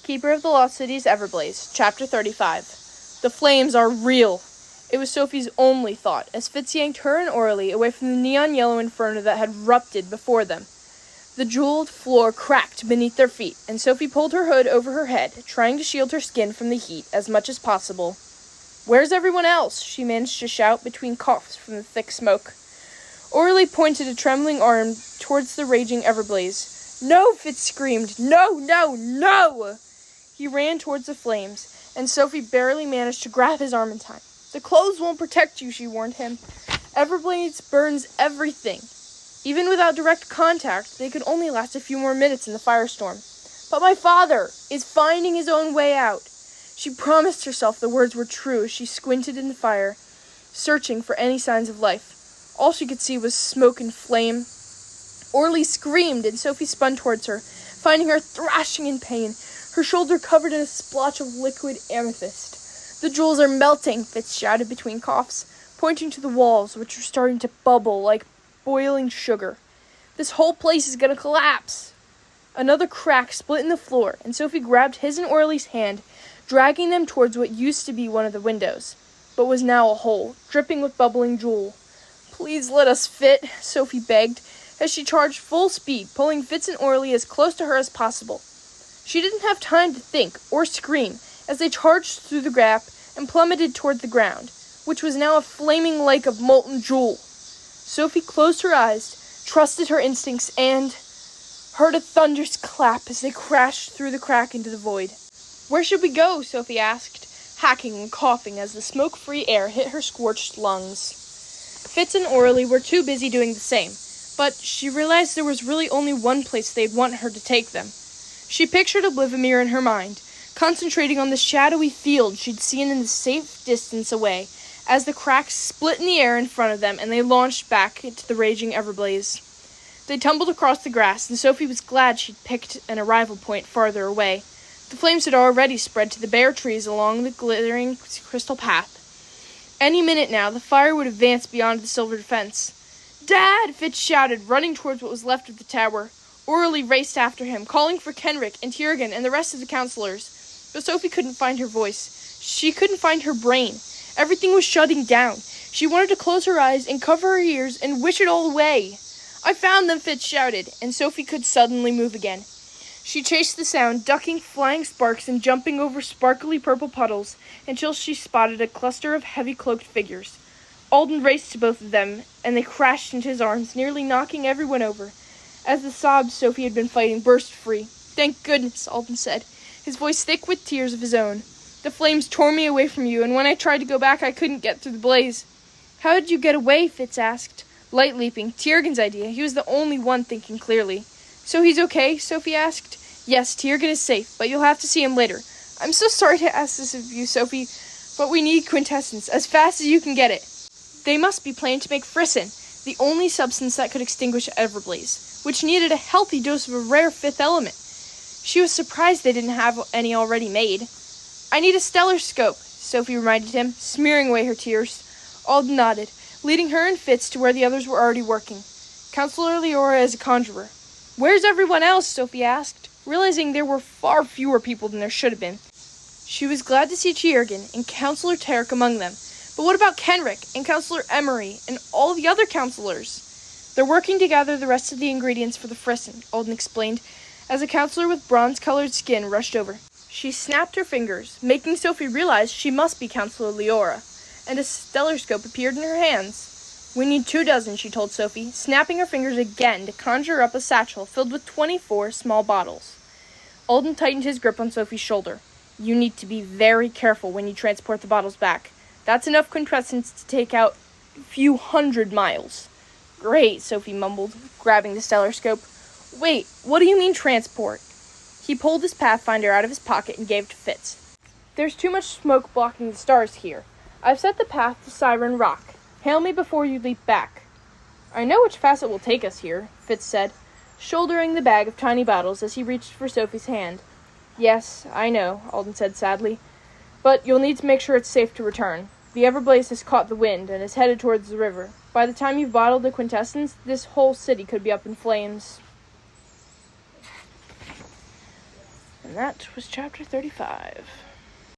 Keeper of the Lost City's Everblaze, Chapter 35. The flames are real. It was Sophie's only thought, as Fitz yanked her and Orly away from the neon yellow inferno that had erupted before them. The jeweled floor cracked beneath their feet, and Sophie pulled her hood over her head, trying to shield her skin from the heat as much as possible. "Where's everyone else?" she managed to shout between coughs from the thick smoke. Orly pointed a trembling arm towards the raging Everblaze. "No!" Fitz screamed. "No, no, no!" He ran towards the flames, and Sophie barely managed to grab his arm in time. "The clothes won't protect you," she warned him. "Everblaze burns everything. Even without direct contact, they could only last a few more minutes in the firestorm. But my father is finding his own way out." She promised herself the words were true as she squinted in the fire, searching for any signs of life. All she could see was smoke and flame. Orly screamed, and Sophie spun towards her, finding her thrashing in pain, her shoulder covered in a splotch of liquid amethyst. "The jewels are melting," Fitz shouted between coughs, pointing to the walls, which were starting to bubble like boiling sugar. "This whole place is going to collapse." Another crack split in the floor, and Sophie grabbed his and Orly's hand, dragging them towards what used to be one of the windows, but was now a hole, dripping with bubbling jewel. "Please let us fit," Sophie begged, as she charged full speed, pulling Fitz and Orly as close to her as possible. She didn't have time to think or scream as they charged through the gap and plummeted toward the ground, which was now a flaming lake of molten jewel. Sophie closed her eyes, trusted her instincts, and heard a thunderous clap as they crashed through the crack into the void. "Where should we go?" Sophie asked, hacking and coughing as the smoke-free air hit her scorched lungs. Fitz and Orly were too busy doing the same, but she realized there was really only one place they'd want her to take them. She pictured Oblivimir in her mind, concentrating on the shadowy field she'd seen in the safe distance away, as the cracks split in the air in front of them and they launched back into the raging Everblaze. They tumbled across the grass, and Sophie was glad she'd picked an arrival point farther away. The flames had already spread to the bare trees along the glittering crystal path. Any minute now, the fire would advance beyond the silvered fence. "Dad!" Fitz shouted, running towards what was left of the tower. Orly raced after him, calling for Kenrick and Tiergan and the rest of the counselors. But Sophie couldn't find her voice. She couldn't find her brain. Everything was shutting down. She wanted to close her eyes and cover her ears and wish it all away. "I found them!" Fitz shouted, and Sophie could suddenly move again. She chased the sound, ducking flying sparks and jumping over sparkly purple puddles, until she spotted a cluster of heavy-cloaked figures. Alden raced to both of them, and they crashed into his arms, nearly knocking everyone over, as the sobs Sophie had been fighting burst free. "Thank goodness," Alden said, his voice thick with tears of his own. "The flames tore me away from you, and when I tried to go back, I couldn't get through the blaze." "How did you get away?" Fitz asked, light leaping. Tiergan's idea. He was the only one thinking clearly. "So he's okay?" Sophie asked. "Yes, Tiergan is safe, but you'll have to see him later. I'm so sorry to ask this of you, Sophie, but we need quintessence, as fast as you can get it. They must be planning to make frisson, the only substance that could extinguish Everblaze, which needed a healthy dose of a rare fifth element." She was surprised they didn't have any already made. "I need a stellar scope," Sophie reminded him, smearing away her tears. Alden nodded, leading her and Fitz to where the others were already working. Counselor Leora is a conjurer. "Where's everyone else?" Sophie asked, realizing there were far fewer people than there should have been. She was glad to see Tiergan and Counselor Tarek among them. But what about Kenrick and Counselor Emery and all the other counselors? "They're working to gather the rest of the ingredients for the frisson," Alden explained, as a counselor with bronze-colored skin rushed over. She snapped her fingers, making Sophie realize she must be Counselor Leora, and a stellar scope appeared in her hands. "We need 24," she told Sophie, snapping her fingers again to conjure up a satchel filled with 24 small bottles. Alden tightened his grip on Sophie's shoulder. "You need to be very careful when you transport the bottles back. That's enough quintessence to take out a few 100 miles. "Great," Sophie mumbled, grabbing the stellar scope. "Wait, what do you mean transport?" He pulled his Pathfinder out of his pocket and gave it to Fitz. "There's too much smoke blocking the stars here. I've set the path to Siren Rock. Hail me before you leap back." "I know which facet will take us here," Fitz said, shouldering the bag of tiny bottles as he reached for Sophie's hand. "Yes, I know," Alden said sadly. "But you'll need to make sure it's safe to return. The Everblaze has caught the wind and is headed towards the river. By the time you've bottled the quintessence, this whole city could be up in flames." And that was chapter 35.